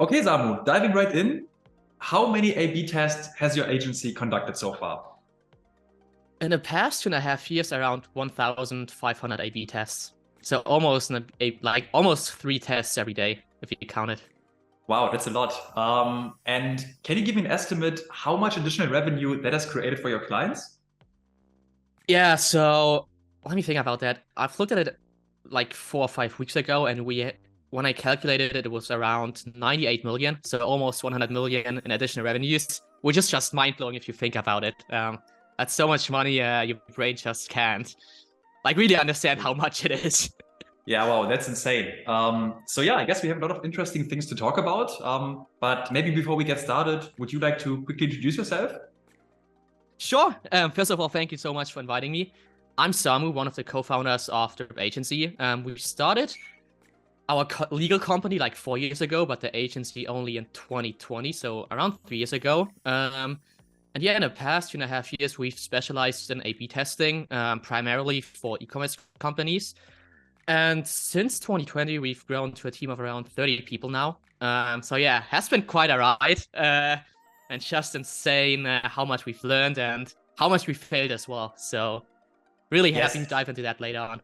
Okay, Samu, diving right in, how many A/B tests has your agency conducted so far? In the past 2.5 years, around 1,500 A/B tests. So almost almost 3 tests every day, if you count it. Wow, that's a lot. And can you give me an estimate how much additional revenue that has created for your clients? Yeah, so let me think about that. I've looked at it like 4 or 5 weeks ago, and when I calculated it, it was around 98 million, so almost 100 million in additional revenues, which is just mind-blowing if you think about it. That's so much money, your brain just can't really understand how much it is. Yeah, wow, that's insane. So yeah, I guess we have a lot of interesting things to talk about. But maybe before we get started, would you like to quickly introduce yourself? Sure. First of all, thank you so much for inviting me. I'm Samu, one of the co-founders of the agency. We started our legal company like 4 years ago, but the agency only in 2020, so around 3 years ago. And yeah, in the past 2.5 years, we've specialized in A/B testing, primarily for e-commerce companies. And since 2020, we've grown to a team of around 30 people now. So yeah, has been quite a ride. And just insane how much we've learned and how much we failed as well. So really happy to dive into that later on.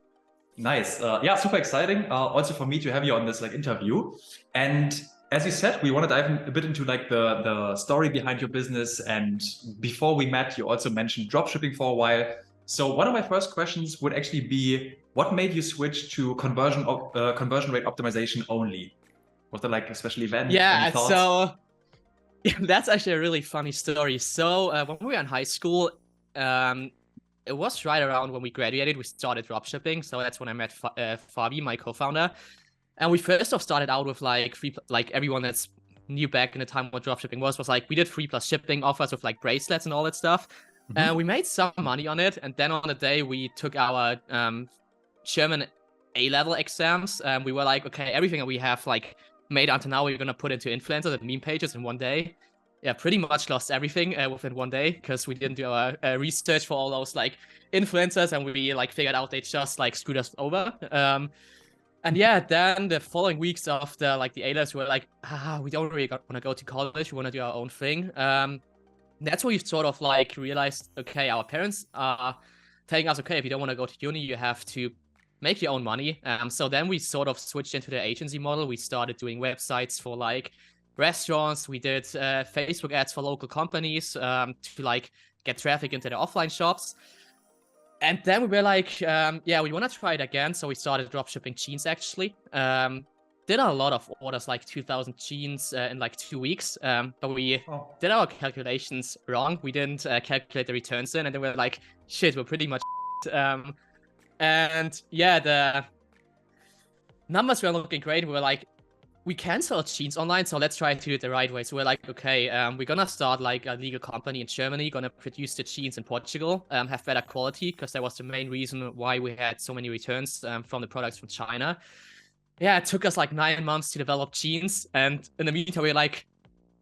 Nice. Yeah, super exciting. Also for me to have you on this interview. And as you said, we want to dive a bit into the story behind your business. And before we met, you also mentioned dropshipping for a while. So one of my first questions would actually be, what made you switch to conversion rate optimization only? Was there a special event? Yeah, any thoughts? so that's actually a really funny story. So when we were in high school, it was right around when we graduated, we started dropshipping. So that's when I met Fabi, my co-founder. And we first off started out with everyone that's new back in the time what dropshipping was we did 3+ shipping offers with bracelets and all that stuff. And we made some money on it. And then on the day we took our German A-level exams, we were like, okay, everything that we have made until now, we're gonna put into influencers and meme pages in one day. Yeah, pretty much lost everything within one day because we didn't do our research for all those influencers, and we figured out they just screwed us over. And yeah, then the following weeks after the A-levels, we were we don't really want to go to college. We want to do our own thing. That's where we sort of realized, okay, our parents are telling us, okay, if you don't want to go to uni, you have to make your own money. So then we sort of switched into the agency model. We started doing websites for restaurants. We did Facebook ads for local companies to get traffic into the offline shops. And then we were yeah, we want to try it again. So we started dropshipping jeans actually. Did a lot of orders, 2,000 jeans in 2 weeks. But we did our calculations wrong. We didn't calculate the returns in, and then we were shit, we're pretty much and yeah, the numbers were looking great. We were we can sell jeans online, so let's try to do it the right way. So we're okay, we're gonna start a legal company in Germany, gonna produce the jeans in Portugal, have better quality, because that was the main reason why we had so many returns from the products from China. Yeah, it took us 9 months to develop jeans, and in the meantime, we're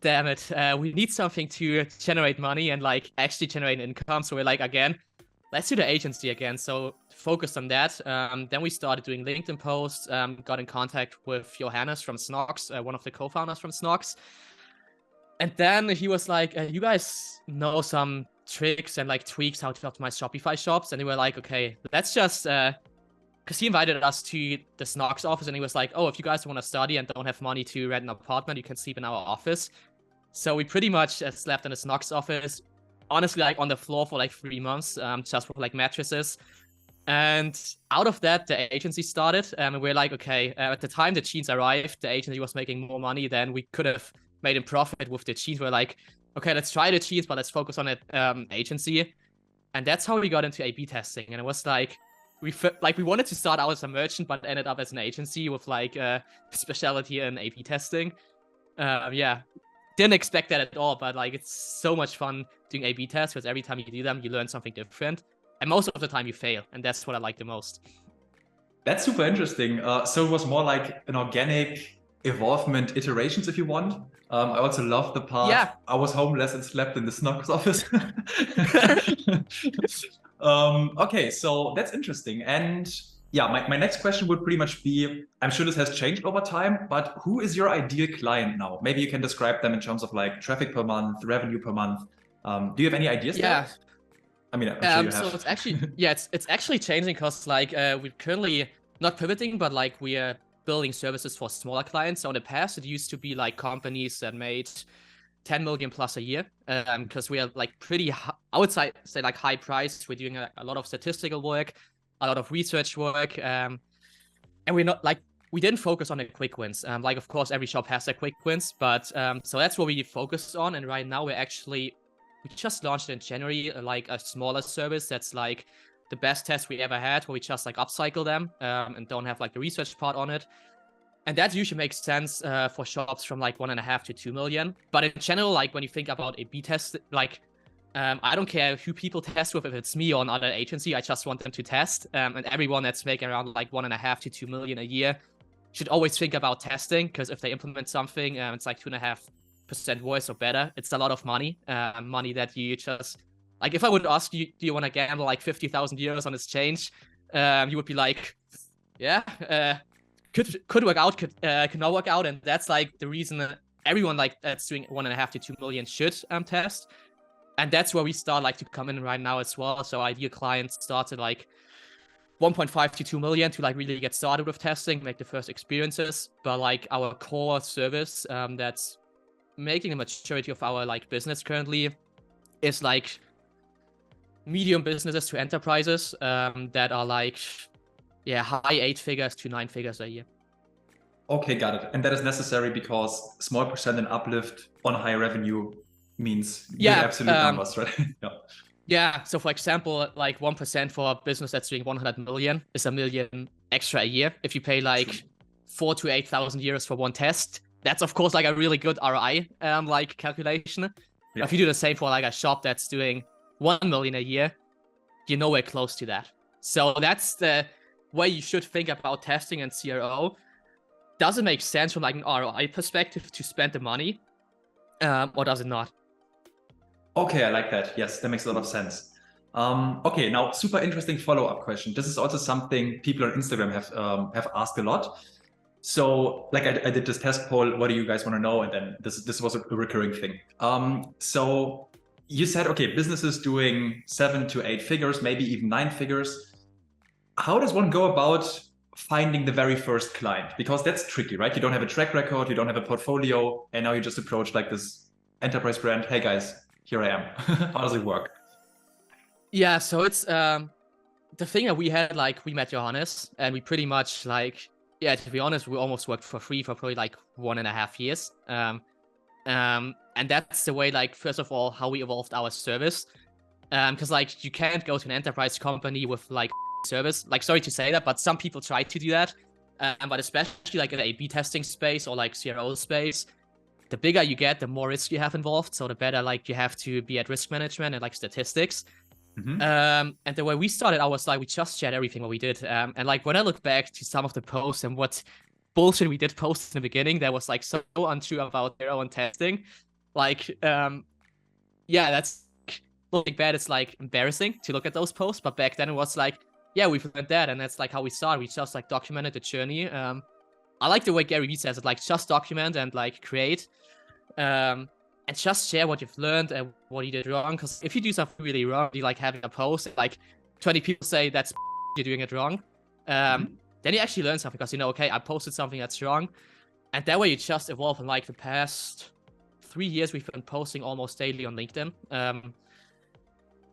damn it, we need something to generate money and actually generate income. So we're again, let's do the agency again. So focused on that. Then we started doing LinkedIn posts, got in contact with Johannes from Snox, one of the co-founders from Snox. And then he was you guys know some tricks and tweaks how to optimize Shopify shops. And they were okay, let's just, because he invited us to the Snox office, and he was oh, if you guys want to study and don't have money to rent an apartment, you can sleep in our office. So we pretty much slept in the Snox office, honestly, on the floor for 3 months, just with mattresses. And out of that, the agency started, and we're okay, at the time the jeans arrived, the agency was making more money than we could have made in profit with the jeans. We're okay, let's try the jeans, but let's focus on it agency. And that's how we got into A/B testing. And it was we wanted to start out as a merchant, but ended up as an agency with a specialty in A/B testing. Yeah, didn't expect that at all, but it's so much fun doing A/B tests, because every time you do them, you learn something different, and most of the time you fail, and that's what I like the most. That's super interesting. So it was more an organic evolvement, iterations, if you want. I also love the part. Yeah. I was homeless and slept in the Snox office. Okay, so that's interesting. And Yeah, my next question would pretty much be, I'm sure this has changed over time, but who is your ideal client now? Maybe you can describe them in terms of like traffic per month, revenue per month. Do you have any ideas Yeah. there? I mean, I'm sure you So have. it's actually it's actually changing because like we're currently not pivoting, but like we are building services for smaller clients. So in the past, it used to be like companies that made 10 million plus a year, because we are like pretty I would say like high priced. We're doing a lot of statistical work, a lot of research work, and we're not like we didn't focus on the quick wins. Like of course every shop has their quick wins, but so that's what we focused on. And right now we just launched in January like a smaller service that's like the best test we ever had, where we just like upcycle them and don't have like the research part on it. And that usually makes sense for shops from like 1.5 to 2 million. But in general, like when you think about a B test, like I don't care who people test with, if it's me or another agency, I just want them to test. And everyone that's making around like 1.5 to 2 million a year should always think about testing, because if they implement something, it's like 2.5% worse or better. It's a lot of money, money that you just like. If I would ask you, do you want to gamble like 50,000 euros on this change? You would be like, yeah, could work out, could not work out, and that's like the reason that everyone like that's doing 1.5 to 2 million should test. And that's where we start like to come in right now as well. So ideal clients started like 1.5 to 2 million to like really get started with testing, make the first experiences. But like our core service that's making the majority of our like business currently is like medium businesses to enterprises that are like high 8 figures to 9 figures a year. Okay, got it. And that is necessary because small percent in uplift on high revenue means good absolute numbers, right? Yeah. Yeah, so for example, like 1% for a business that's doing 100 million is 1 million extra a year. If you pay like 4,000 to 8,000 euros for one test, that's of course like a really good ROI like calculation. Yeah. If you do the same for like a shop that's doing 1 million a year, you're nowhere close to that. So that's the way you should think about testing and CRO. Does it make sense from like an ROI perspective to spend the money, or does it not? Okay, I like that. Yes, that makes a lot of sense. Okay, now super interesting follow-up question. This is also something people on Instagram have asked a lot. So, like I did this test poll. What do you guys want to know? And then this was a recurring thing. So you said, okay, businesses doing 7 to 8 figures, maybe even 9 figures. How does one go about finding the very first client? Because that's tricky, right? You don't have a track record, you don't have a portfolio, and now you just approach like this enterprise brand. Hey guys, here I am. How does it work? Yeah, so it's the thing that we had, like we met Johannes and we pretty much like, yeah, to be honest, we almost worked for free for probably like 1.5 years. And that's the way, like, first of all, how we evolved our service. Because like you can't go to an enterprise company with like service. Like, sorry to say that, but some people try to do that. But especially like in the A/B testing space or like CRO space, the bigger you get, the more risk you have involved. So the better like you have to be at risk management and like statistics. Mm-hmm. And the way we started, I was like, we just shared everything what we did. And like when I look back to some of the posts and what bullshit we did post in the beginning, that was like so untrue about their own testing. Like, yeah, that's looking bad. It's like embarrassing to look at those posts. But back then it was like, yeah, we've learned that. And that's like how we started. We just like documented the journey. I like the way Gary Vee says it, like just document and like create. And just share what you've learned and what you did wrong. Because if you do something really wrong, you like having a post, like 20 people say that's you're doing it wrong. Then you actually learn something because you know, okay, I posted something that's wrong. And that way you just evolve. In like the past 3 years, we've been posting almost daily on LinkedIn.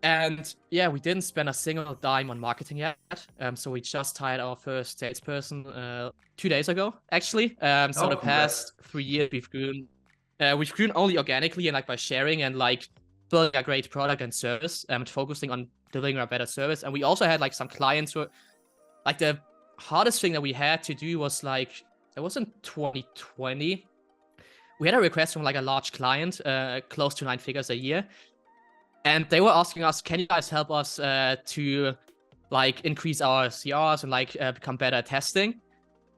And yeah, we didn't spend a single dime on marketing yet. So we just hired our first salesperson 2 days ago, actually. So the past 3 years, we've grown only organically and like by sharing and like building a great product and service and focusing on delivering a better service. And we also had like some clients who, like, the hardest thing that we had to do was like, it was in 2020. We had a request from like a large client, close to 9 figures a year. And they were asking us, can you guys help us to like increase our CRs and like become better at testing?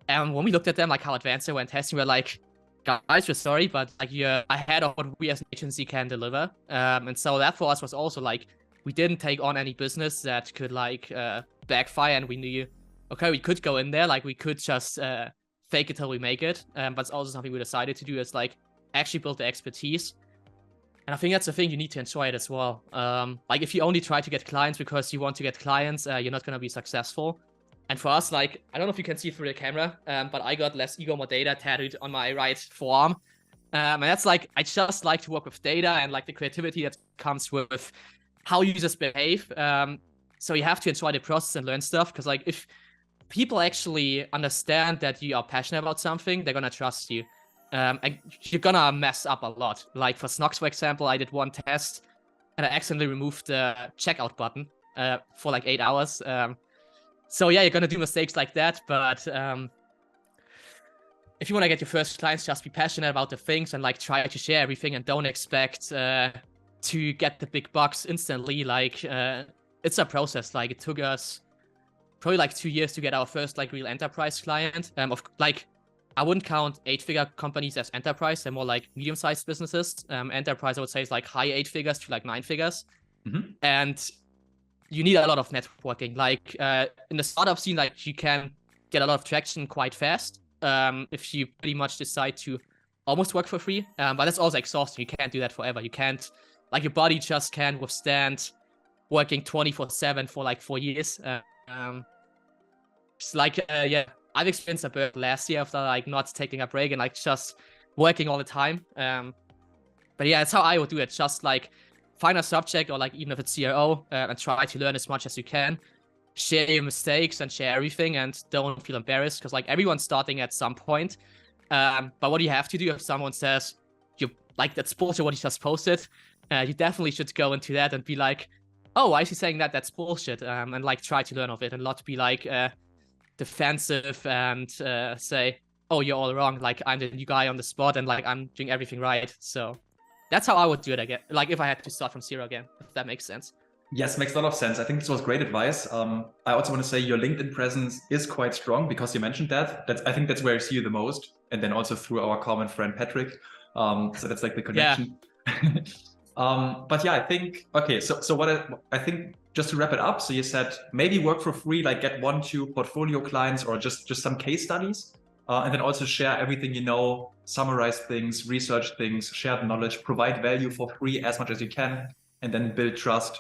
And when we looked at them, like how advanced they were in testing, we're like, guys, we're sorry, but like you're ahead of what we as an agency can deliver. And so that for us was also like, we didn't take on any business that could like backfire, and we knew, okay, we could go in there, like we could just fake it till we make it. But it's also something we decided to do is like actually build the expertise. And I think that's the thing, you need to enjoy it as well. Like if you only try to get clients because you want to get clients, you're not going to be successful. And for us, like, I don't know if you can see through the camera, but I got less ego, more data tattooed on my right forearm. And that's like, I just like to work with data and like the creativity that comes with how users behave. So you have to enjoy the process and learn stuff, because like if people actually understand that you are passionate about something, they're going to trust you. And you're gonna mess up a lot. Like for Snox, for example, I did one test and I accidentally removed the checkout button for like 8 hours. So yeah, you're gonna do mistakes like that. But if you want to get your first clients, just be passionate about the things and like try to share everything, and don't expect to get the big bucks instantly. Like it's a process. Like it took us probably like 2 years to get our first like real enterprise client. I wouldn't count 8-figure companies as enterprise. They're more like medium-sized businesses. Enterprise, I would say, is like high 8 figures to like 9 figures. And you need a lot of networking. Like in the startup scene, like you can get a lot of traction quite fast if you pretty much decide to almost work for free. But that's also exhausting. You can't do that forever. You can't, like your body just can't withstand working 24/7 for like 4 years. It's like, yeah. I've experienced a burnout last year after like not taking a break and like just working all the time. But yeah, that's how I would do it. Just like find a subject, or like even if it's CRO, and try to learn as much as you can. Share your mistakes and share everything, and don't feel embarrassed, because like everyone's starting at some point. But what you have to do if someone says you like that's bullshit what you just posted, you definitely should go into that and be like, oh, why is he saying that? That's bullshit. And like try to learn of it, and not be like defensive and say, oh, you're all wrong, like I'm the new guy on the spot and like I'm doing everything right. So that's how I would do it again, like if I had to start from zero again, if that makes sense. Yes, makes a lot of sense. I think this was great advice. I also want to say your LinkedIn presence is quite strong, because you mentioned that. I think that's where I see you the most, and then also through our common friend Patrick. So that's like the connection. Yeah. But yeah, I think, okay, so what I think, just to wrap it up, so you said maybe work for free, like get 1-2 portfolio clients, or just some case studies, and then also share everything you know, summarize things, research things, share the knowledge, provide value for free as much as you can, and then build trust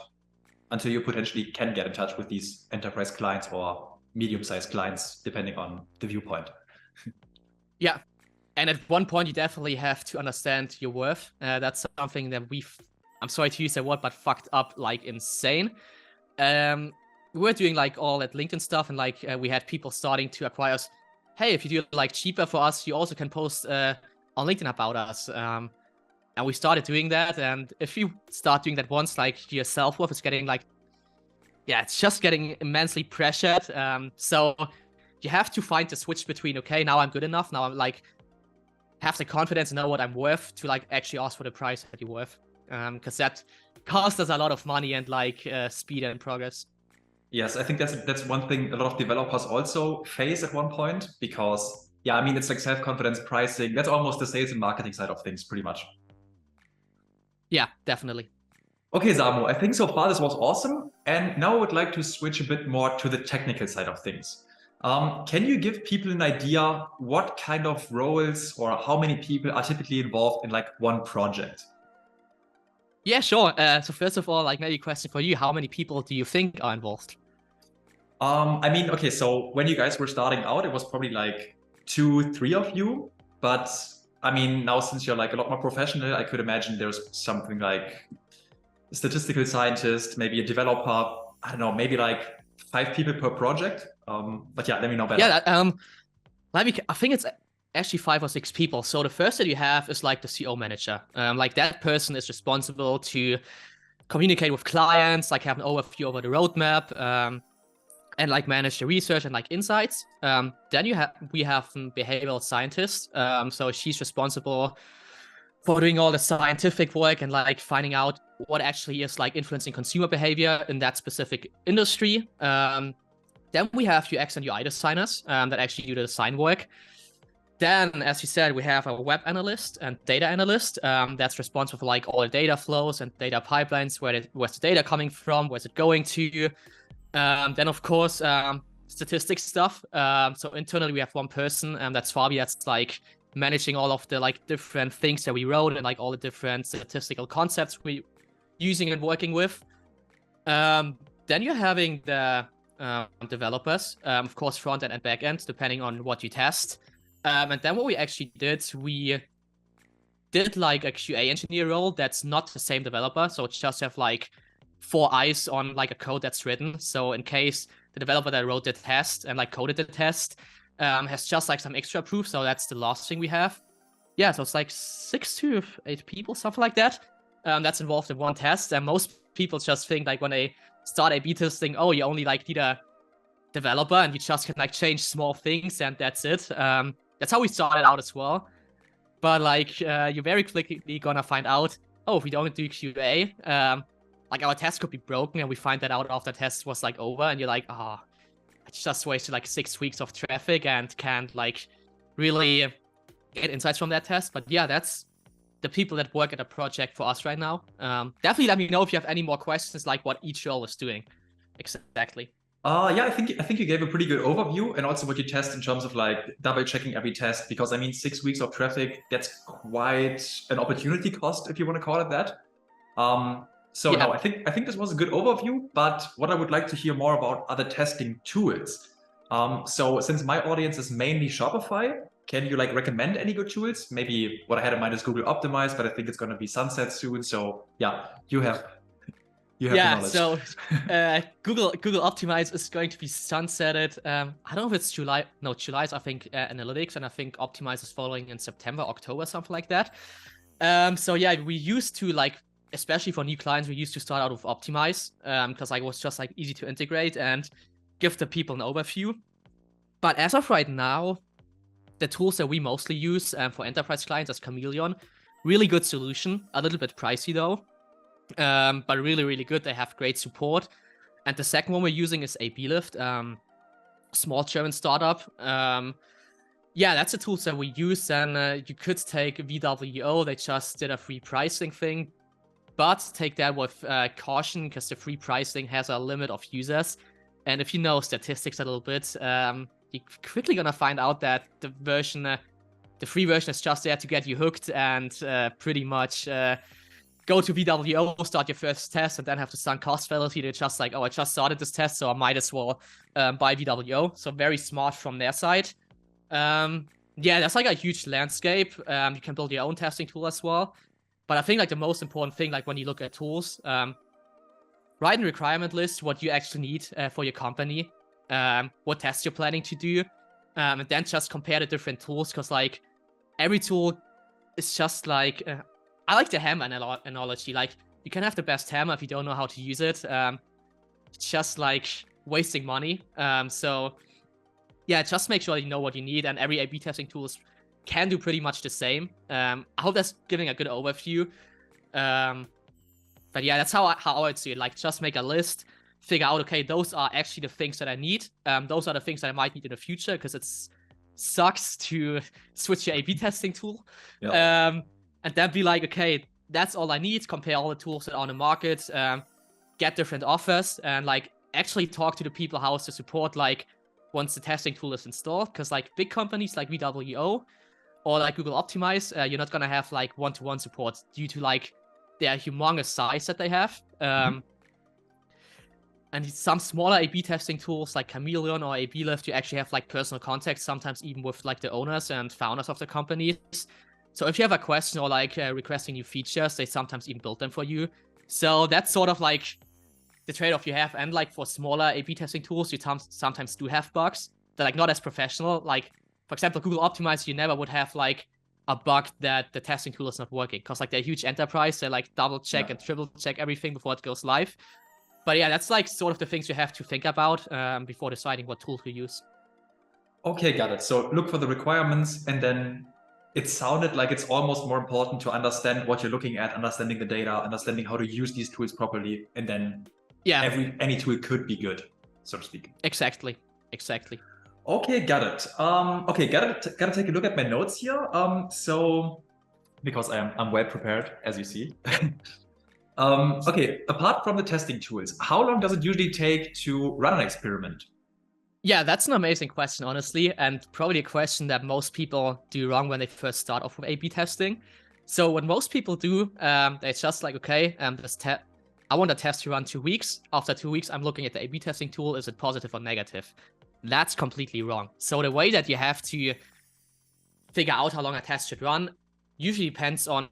until you potentially can get in touch with these enterprise clients or medium-sized clients, depending on the viewpoint. Yeah. And at one point, you definitely have to understand your worth. That's something that I'm sorry to use that word, but fucked up like insane. We were doing like all that LinkedIn stuff, and like we had people starting to acquire us. Hey, if you do like cheaper for us, you also can post on LinkedIn about us. And we started doing that. And if you start doing that once, like your self-worth is getting like, yeah, it's just getting immensely pressured. So you have to find the switch between, okay, now I'm good enough. Now I'm like, have the confidence and know what I'm worth, to like actually ask for the price that you're worth. Because that costs us a lot of money and like speed and progress. Yes, I think that's one thing a lot of developers also face at one point, because yeah, I mean, it's like self-confidence pricing. That's almost the sales and marketing side of things, pretty much. Yeah, definitely. Okay, Samu, I think so far this was awesome. And now I would like to switch a bit more to the technical side of things. Can you give people an idea what kind of roles or how many people are typically involved in like one project? Yeah, sure. So first of all, like maybe a question for you. How many people do you think are involved? I mean, okay, so when you guys were starting out, it was probably like 2-3 of you. But I mean, now since you're like a lot more professional, I could imagine there's something like a statistical scientist, maybe a developer, I don't know, maybe like 5 people per project. But yeah, let me know better. Yeah, I think it's actually 5 or 6 people. So the first that you have is like the CO manager. Like that person is responsible to communicate with clients, like have an overview over the roadmap, and like manage the research and like insights. Then we have a behavioral scientist. So she's responsible for doing all the scientific work and like finding out what actually is like influencing consumer behavior in that specific industry. Then we have UX and UI designers that actually do the design work. Then, as you said, we have a web analyst and data analyst that's responsible for like all the data flows and data pipelines, where's the data coming from, where's it going to. Then, of course, statistics stuff. So internally we have one person, and that's Fabi, that's like managing all of the like different things that we wrote and like all the different statistical concepts we using and working with. Then you're having the developers, of course, front end and back end, depending on what you test. And then what we actually did, we did like a QA engineer role that's not the same developer. So it's just have like 4 eyes on like a code that's written. So in case the developer that wrote the test and like coded the test has just like some extra proof. So that's the last thing we have. Yeah, so it's like 6 to 8 people, something like that. That's involved in one test. And most people just think like when they start A/B testing, oh, you only like need a developer and you just can like change small things and that's it. That's how we started out as well. But like you're very quickly gonna find out, oh, if we don't do QA, like our test could be broken, and we find that out after the test was like over, and you're like, I just wasted like 6 weeks of traffic and can't like really get insights from that test. But yeah, that's the people that work at a project for us right now. Definitely let me know if you have any more questions, like what each role is doing exactly. Yeah, I think you gave a pretty good overview, and also what you test in terms of like double checking every test, because I mean 6 weeks of traffic, that's quite an opportunity cost, if you want to call it that. So Yeah. no, I think this was a good overview, but what I would like to hear more about are the testing tools. So since my audience is mainly Shopify, can you like recommend any good tools? Maybe what I had in mind is Google Optimize, but I think it's going to be sunset soon. So yeah, you have the knowledge. So Google Optimize is going to be sunsetted. I don't know if it's July. No, July is I think analytics, and I think Optimize is following in September, October, something like that. So yeah, we used to like, especially for new clients, we used to start out with Optimize because like it was just like easy to integrate and give the people an overview. But as of right now, the tools that we mostly use for enterprise clients is Chameleon. Really good solution, a little bit pricey though. But really, really good. They have great support. And the second one we're using is A/B-Lift, small German startup. Yeah, that's the tools that we use. And you could take VWO. They just did a free pricing thing, but take that with caution because the free pricing has a limit of users. And if you know statistics a little bit, you're quickly gonna find out that the free version is just there to get you hooked and pretty much go to VWO, start your first test, and then have the sunk cost fallacy. They're just like, oh, I just started this test, so I might as well buy VWO. So very smart from their side. Yeah, that's like a huge landscape. You can build your own testing tool as well. But I think like the most important thing, like when you look at tools, write a requirement list, what you actually need for your company, what tests you're planning to do, and then just compare the different tools, because like every tool is just like, I like the hammer analogy. Like you can have the best hammer if you don't know how to use it. It's just like wasting money. So yeah, just make sure you know what you need, and every A/B testing tools can do pretty much the same. I hope that's giving a good overview. But yeah, that's how I would see it. Like just make a list, figure out, okay, those are actually the things that I need. Those are the things that I might need in the future, because it sucks to switch your A/B testing tool. Yeah. And then be like, okay, that's all I need. Compare all the tools that are on the market, get different offers, and like actually talk to the people how's the support like once the testing tool is installed. Because like big companies like VWO or like Google Optimize, you're not gonna have like one-to-one support due to like their humongous size that they have. And some smaller A/B testing tools like Chameleon or A/B-Lift, you actually have like personal contacts, sometimes even with like the owners and founders of the companies. So if you have a question or like requesting new features, they sometimes even build them for you. So that's sort of like the trade-off you have. And like for smaller A/B testing tools, you sometimes do have bugs. They're like not as professional. Like for example, Google Optimize, you never would have like a bug that the testing tool is not working, because like they're a huge enterprise. They like double check and triple check everything before it goes live. But yeah, that's like sort of the things you have to think about before deciding what tool to use. Okay, got it. So look for the requirements, and then it sounded like it's almost more important to understand what you're looking at, understanding the data, understanding how to use these tools properly, and then any tool could be good, so to speak. Exactly. Okay, got it. Okay, gotta take a look at my notes here. So because I'm well prepared, as you see. Okay, apart from the testing tools, how long does it usually take to run an experiment? Yeah, that's an amazing question, honestly, and probably a question that most people do wrong when they first start off with A/B testing. So what most people do, it's just like, okay, I want a test to run 2 weeks. After 2 weeks, I'm looking at the A/B testing tool. Is it positive or negative? That's completely wrong. So the way that you have to figure out how long a test should run usually depends on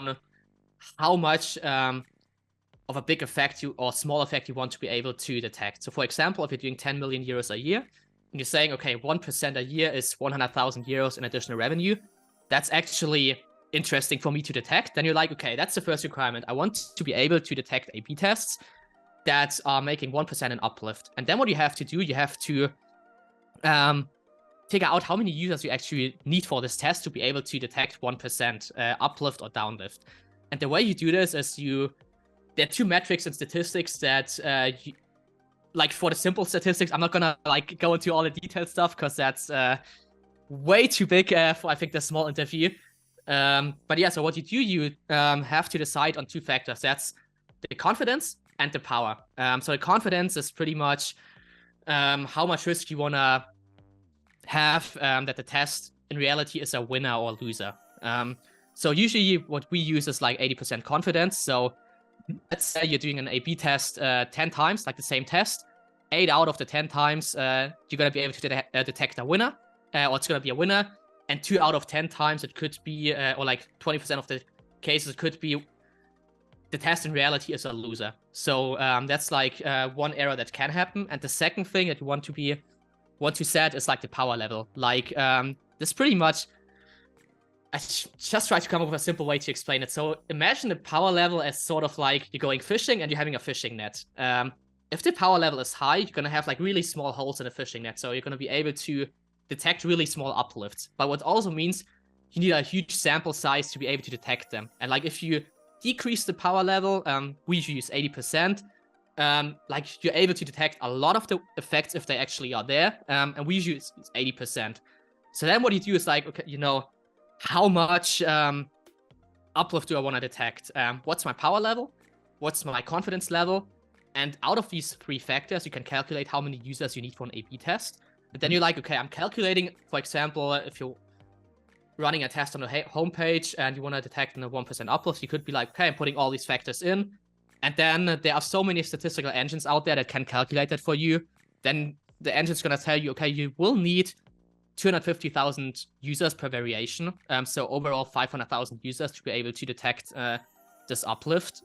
how much of a big effect or small effect you want to be able to detect. So for example, if you're doing 10 million euros a year, and you're saying, okay, 1% a year is 100,000 euros in additional revenue, that's actually interesting for me to detect. Then you're like, okay, that's the first requirement. I want to be able to detect A/B tests that are making 1% an uplift. And then what you have to do, you have to figure out how many users you actually need for this test to be able to detect 1% uplift or downlift. And the way you do this is there are two metrics in statistics that like for the simple statistics, I'm not gonna like go into all the detailed stuff because that's way too big for I think the small interview. But yeah, so what you do, you have to decide on two factors. That's the confidence and the power. So the confidence is pretty much how much risk you wanna have that the test in reality is a winner or loser. So usually what we use is like 80% confidence. So let's say you're doing an A/B test 10 times, like the same test. 8 out of the 10 times, you're going to be able to detect a winner, or it's going to be a winner. And 2 out of 10 times, it could be, or like 20% of the cases, it could be the test in reality is a loser. So that's like one error that can happen. And the second thing that you want to set is like the power level. Like this pretty much, I just try to come up with a simple way to explain it. So imagine the power level as sort of like you're going fishing and you're having a fishing net. If the power level is high, you're going to have like really small holes in the fishing net. So you're going to be able to detect really small uplifts. But what also means you need a huge sample size to be able to detect them. And like if you decrease the power level, we usually use 80%. Like you're able to detect a lot of the effects if they actually are there. And we usually use 80%. So then what you do is like, okay, how much uplift do I want to detect? What's my power level? What's my confidence level? And out of these three factors, you can calculate how many users you need for an A/B test. But then you're like, okay, I'm calculating, for example, if you're running a test on the homepage and you want to detect a 1% uplift, you could be like, okay, I'm putting all these factors in. And then there are so many statistical engines out there that can calculate that for you. Then the engine's going to tell you, okay, you will need 250,000 users per variation. So overall 500,000 users to be able to detect this uplift.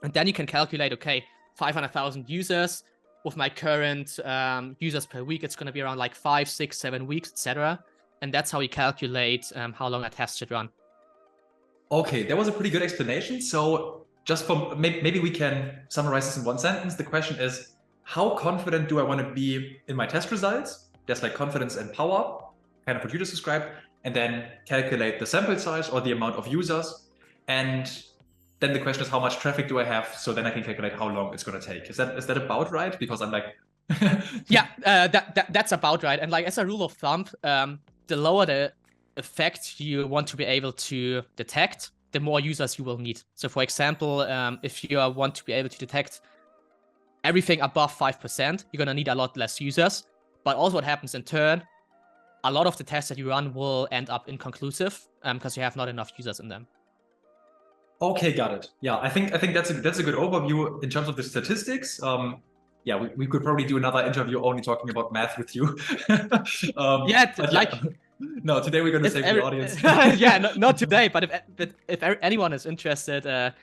And then you can calculate, okay, 500,000 users with my current users per week, it's going to be around like 5, 6, 7 weeks, etc. And that's how you calculate how long a test should run. Okay, that was a pretty good explanation. So just for maybe we can summarize this in one sentence. The question is, how confident do I want to be in my test results? There's like confidence and power, kind of what you just described, and then calculate the sample size or the amount of users. And then the question is, how much traffic do I have? So then I can calculate how long it's going to take. Is that about right? Because I'm like, yeah, that's about right. And like as a rule of thumb, the lower the effect you want to be able to detect, the more users you will need. So for example, if you want to be able to detect everything above 5%, you're going to need a lot less users. But also what happens in turn, a lot of the tests that you run will end up inconclusive because you have not enough users in them. Okay, got it. Yeah, I think that's a good overview in terms of the statistics. Yeah, we could probably do another interview only talking about math with you. No, today we're going to save the audience. Yeah, not today, but if anyone is interested,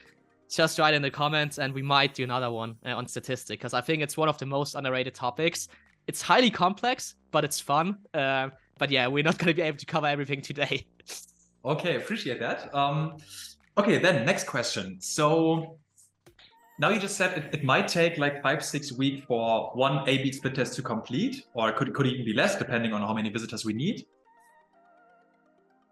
just write in the comments and we might do another one on statistics because I think it's one of the most underrated topics. It's highly complex, but it's fun. But yeah, we're not going to be able to cover everything today. Okay, appreciate that. Okay, then next question. So now you just said it might take like 5-6 weeks for one A/B split test to complete, or it could even be less depending on how many visitors we need.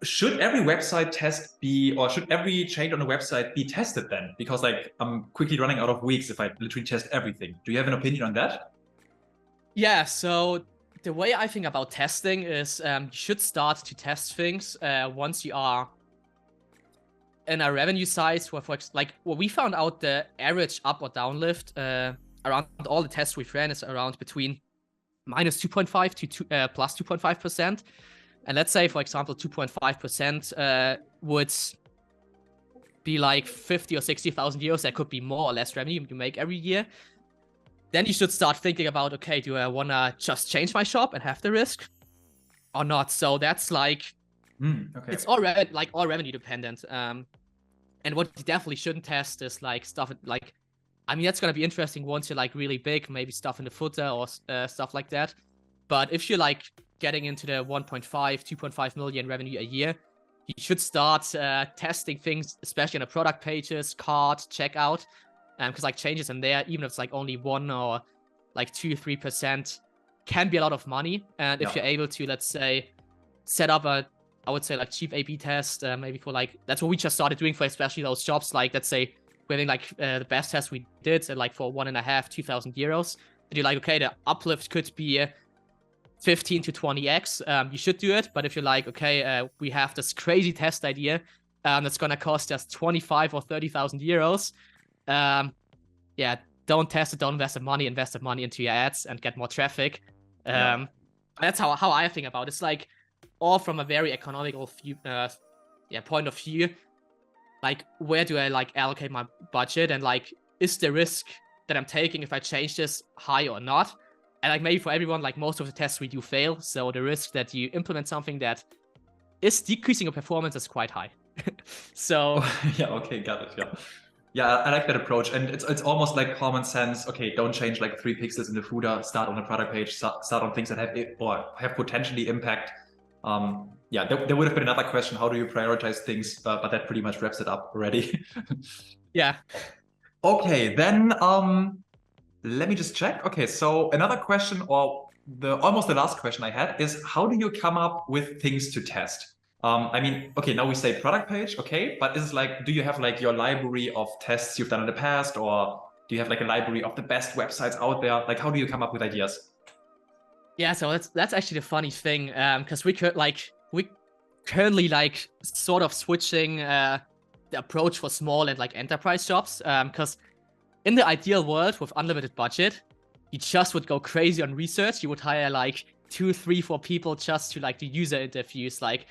Should every website test be, or should every change on the website be tested then? Because like I'm quickly running out of weeks if I literally test everything. Do you have an opinion on that? Yeah, so the way I think about testing is you should start to test things once you are in a revenue size where, we found out the average up or down lift around all the tests we've ran is around between minus 2.5 to plus 2.5%. And let's say, for example, 2.5% would be like 50 or 60,000 euros. That could be more or less revenue you make every year. Then you should start thinking about, okay, do I want to just change my shop and have the risk or not? So that's like, it's all revenue dependent. And what you definitely shouldn't test is like stuff like, I mean, that's going to be interesting once you're like really big, maybe stuff in the footer or stuff like that. But if you're like getting into the 1.5, 2.5 million revenue a year, you should start testing things, especially on the product pages, cart, checkout, because like changes in there, even if it's like only 1 or like 2-3%, can be a lot of money. And if you're able to, let's say, set up a, I would say like cheap A/B test, maybe for like, that's what we just started doing for especially those shops. Like, let's say we're having like the best test we did, like for 1.5, 2,000 euros. And you're like, okay, the uplift could be 15 to 20x. You should do it. But if you're like, okay, we have this crazy test idea that's going to cost us 25 or 30,000 euros. Yeah, don't test it, don't invest the money, invest the money into your ads and get more traffic. That's how I think about it. It's like all from a very economical point of view. Like, where do I like allocate my budget, and like, is the risk that I'm taking if I change this high or not? And like, maybe for everyone, like most of the tests we do fail, so the risk that you implement something that is decreasing your performance is quite high. So yeah, okay, got it. Yeah, I like that approach, and it's almost like common sense. Okay, don't change like 3 pixels in the footer. Start on the product page. Start on things that have potentially impact. Yeah, there would have been another question: how do you prioritize things? But that pretty much wraps it up already. Yeah. Okay, then let me just check. Okay, so another question, or almost the last question I had, is how do you come up with things to test? I mean, okay, now we say product page, okay, but is it like, do you have like your library of tests you've done in the past, or do you have like a library of the best websites out there? Like, how do you come up with ideas? Yeah, so that's actually the funny thing, because we currently like sort of switching the approach for small and like enterprise shops, because in the ideal world with unlimited budget, you just would go crazy on research. You would hire like 2, 3, 4 people just to like do user interviews, like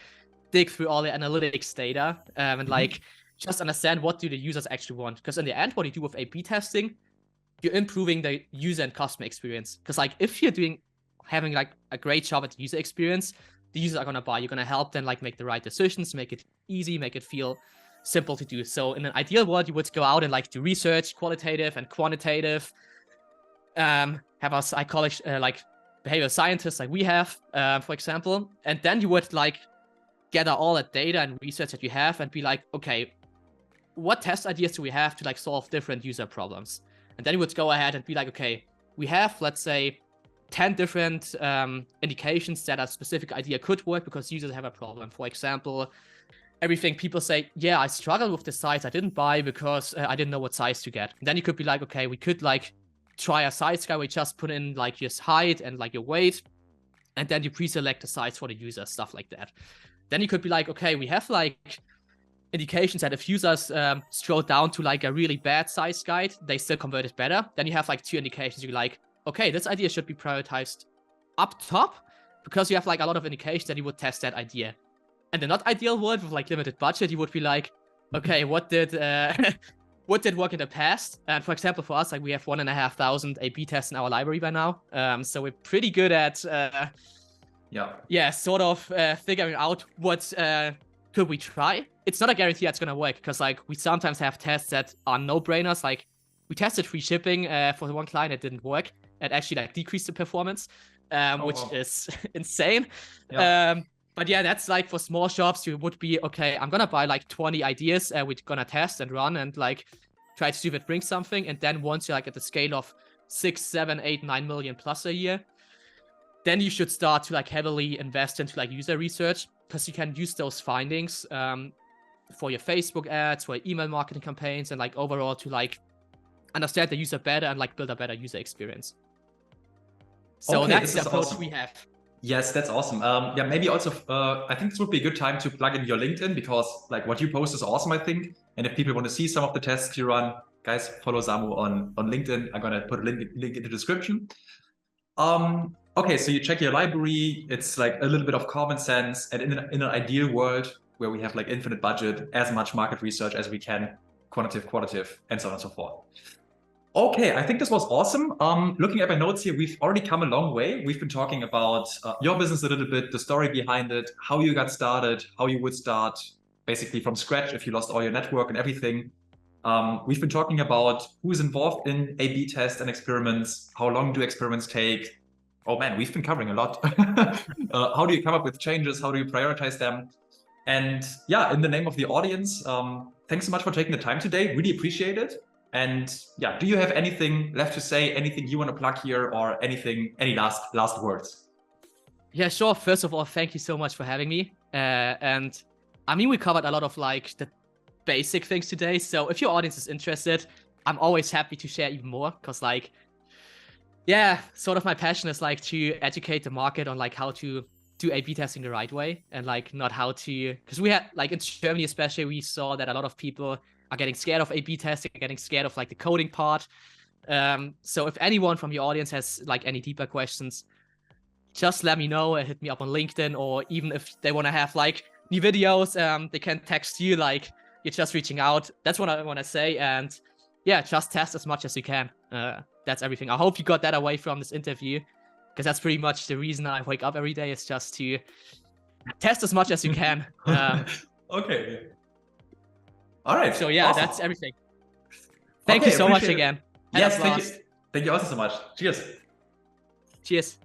dig through all the analytics data, and like just understand what do the users actually want. Because in the end, what you do with A/B testing, you're improving the user and customer experience. Because like if you're having like a great job at the user experience, the users are gonna buy. You're gonna help them like make the right decisions, make it easy, make it feel simple to do. So in an ideal world, you would go out and like do research, qualitative and quantitative. Have a psychologist, like behavioral scientists, like we have, for example, and then you would like gather all that data and research that you have and be like, okay, what test ideas do we have to like solve different user problems? And then you would go ahead and be like, okay, we have, let's say, 10 different indications that a specific idea could work because users have a problem. For example, everything people say, yeah, I struggled with the size I didn't buy because I didn't know what size to get. And then you could be like, okay, we could like try a size guide. We just put in like your height and like your weight, and then you pre-select a size for the user, stuff like that. Then you could be like, okay, we have like indications that if users scroll down to like a really bad size guide, they still converted better. Then you have like 2 indications. You're like, okay, this idea should be prioritized up top because you have like a lot of indications that you would test that idea. And the not ideal world with like limited budget, you would be like, okay, what did work in the past? And for example, for us, like we have 1,500 A/B tests in our library by now. So we're pretty good at sort of figuring out what could we try. It's not a guarantee that's gonna work because like we sometimes have tests that are no-brainers. Like we tested free shipping for the one client, it didn't work. It actually like decreased the performance, which is insane. But yeah, that's like for small shops, you would be, okay, I'm gonna buy like 20 ideas we're gonna test and run and like try to see if it brings something. And then once you're like at the scale of 6, 7, 8, 9 million plus a year, then you should start to like heavily invest into like user research because you can use those findings for your Facebook ads, for your email marketing campaigns, and like overall to like understand the user better and like build a better user experience. So that's the approach we have. Yes, that's awesome. Yeah, maybe also, I think this would be a good time to plug in your LinkedIn because like what you post is awesome, I think. And if people want to see some of the tests you run, guys, follow Samu on LinkedIn. I'm going to put a link in the description. okay, so you check your library, it's like a little bit of common sense, and in an ideal world where we have like infinite budget, as much market research as we can, quantitative, and so on and so forth. Okay, I think this was awesome. Looking at my notes here, we've already come a long way. We've been talking about your business a little bit, the story behind it, how you got started, how you would start basically from scratch if you lost all your network and everything. We've been talking about who's involved in A/B tests and experiments, how long do experiments take? Oh man, we've been covering a lot. How do you come up with changes? How do you prioritize them? And yeah, in the name of the audience, thanks so much for taking the time today. Really appreciate it. And yeah, do you have anything left to say? Anything you want to plug here, or anything? Any last words? Yeah, sure. First of all, thank you so much for having me. And I mean, we covered a lot of like the basic things today. So if your audience is interested, I'm always happy to share even more, because like, yeah, sort of my passion is like to educate the market on like how to do A/B testing the right way, and like not how to, because we had like in Germany especially, we saw that a lot of people are getting scared of A/B testing, getting scared of like the coding part. So if anyone from your audience has like any deeper questions, just let me know and hit me up on LinkedIn, or even if they want to have like new videos, they can text you, like you're just reaching out. That's what I want to say. And yeah, just test as much as you can. That's everything. I hope you got that away from this interview, because that's pretty much the reason I wake up every day, is just to test as much as you can. Okay. All right. So yeah, awesome. That's everything. Thank you so much again. Yes, thank you. Thank you also so much. Cheers. Cheers.